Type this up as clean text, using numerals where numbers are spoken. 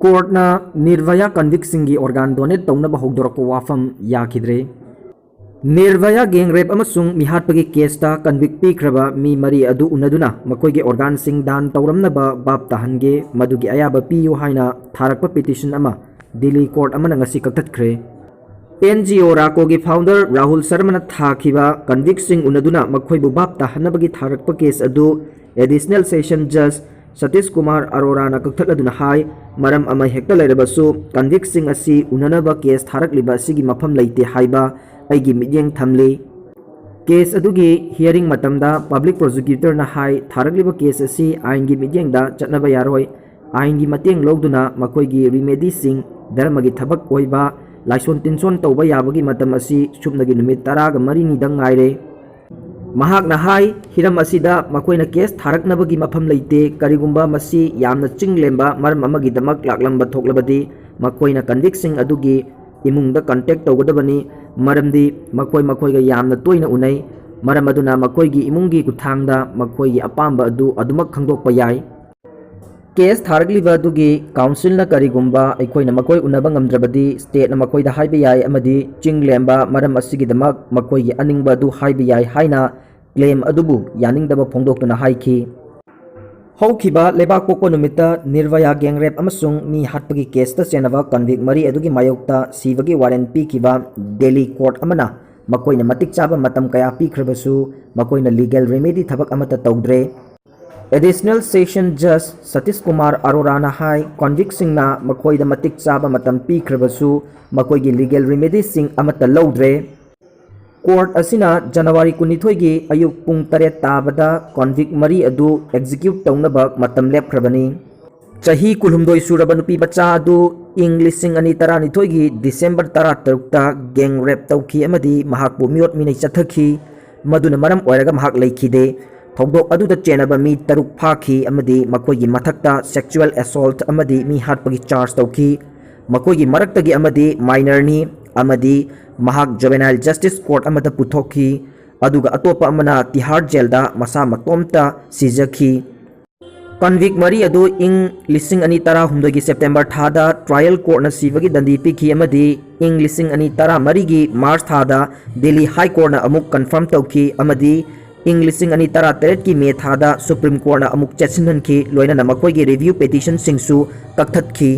कोर्टना निर्भया कन्विक्सिंग की organ donate तौनब हौदोरक वाफम याखिद्रे निर्भया गैंग रेप अमसुंग मिहाटपगी केसता कन्विक्ट पीख्रबा मी मरी अदु उनदुना मखोइगे ऑर्गन सिंग दान तौरमनबा बाप ताहनगे मदुगी अयाबा पियु हाइना थारकपा पिटिशन अमा दिल्ली कोर्ट अमना ngasi कक्थतख्रे NGO राको की फाउंडर राहुल शर्मा थाखिबा कन्विक्ट सिंग उनदुना मखोइबु बाप ताहनबगी थारकपा केस अदु एडिशनल सेशन जज सतीश कुमार अरोरा ना कक्थलदुना हाय मरम अमा हेक्टा लेरबसु कन्विक्ट सिंग असि उननबा केस थारकलिबा असिगी मफम लेते हाइबा अैगी मियेंग थमले केस अदुगी हियरिंग मतमदा पब्लिक प्रोसिक्यूटर ना हाय थारकलिबा केस असि आइनगी मियेंगदा चटनबा यारोय आइनगी मतेंग लौदुना मखोइगी रिमेडी सिंग धर्मगी थबक ओइबा लाइसोन तिनसोन तौबा याबगी मतम असि सुपनगी नुमित 10 मरीनी दंग गाइरे महाकना हाय हिरम असिदा मखोइना केस थारकनबगी मफम लेते करिगुंबा मसि यामना चिंगलेंबा मरम अमगी दमक लाकलंबा थोकलबदी मखोइना कन्विक्ट सिंग अदुगी इमुंगदा कांटेक्ट तौगदबनी मरमदी मखोइगा यामना तोइना उनै मरम अदुना मखोइगी इमुंगी कुथांगदा मखोइगी अपांबा अदु अदुमक खंगदोकपा याय केस थारकलिबा अदुगी काउंसिल ना करिगुंबा अखोइना मखोइ उनबा ngamdrabadi स्टेट ना मखोइदा हाइबा याय अमदी चिंगलेंबा मरम असिगी दमक मखोइगी अनिंगबा अदु हाइबा याय हाइना क्लेम अदुबु यानिंगदबा फोंदोक्तुना हाइखि हौखिबा लेबाक पोको नुमिता निर्भया गैंग रेप अमसुंग मी हाटपगी केसता चेनबा कन्विक्ट मरी अदुगी मायोक्ता सीबगी वारेंट पीखिबा दिल्ली कोर्ट अमना मकोइना मतिक चाबा मतम कया पीख्रबसु मकोइना लीगल रेमेडी थबक अमता तौद्रे एडिशनल सेशन जज सतीश कुमार अरोरा ना हाय कन्विक्ट सिंगना मकोइदा मतिक चाबा मतम पीख्रबसु मकोइगी लीगल रेमेडी सिंग अमता लौद्रे कोर्ट असिना जनवरी 19 की अयुक पुंग 8 ताबदा कन्विक्ट मरी अदु एग्जीक्यूट तौनबा मतम लेपख्रबनी चाही कुलहुमदोय सुरबा नुपी बच्चा अदु इंग लिसिंग अनि 19 की डिसेंबर 13 ता गैंग रेप तौखी अमदी महाकपु मियोट मिनै चथखी मदुना मरम ओइरगा महाक लेखिदे थौदोक अदुदा चेनबा मी 3 फाखी अमदी मखोइगी मथक्ता सेक्सुअल असॉल्ट अमदी मी हाटपगी चार्ज तौखी मखोइगी मरक्तगी अमदी माइनरनी अमदी महाक जुवेनाइल जस्टिस कोर्ट अमदा पुथोखी अदुगा अतोपा अमना तिहार जेलदा मसा मतोमता सिजखी कन्विक्ट मरी अदु इंग लिसिंग अनि 10 की सेप्टेम्बर थादा ट्रायल कोर्ट न सिवगी दंदी पिखी अमदी इंग लिसिंग अनि 10 की मार्च थादा दिल्ली हाई कोर्ट न अमुक कंफर्म तौखी अमदी इंग लिसिंग अनि 13 की मे थादा सुप्रीम कोर्ट न अमुक चेसिनहनखी लोइना मखोइगी रिव्यू पिटिशन सिंगसु कक्थतखी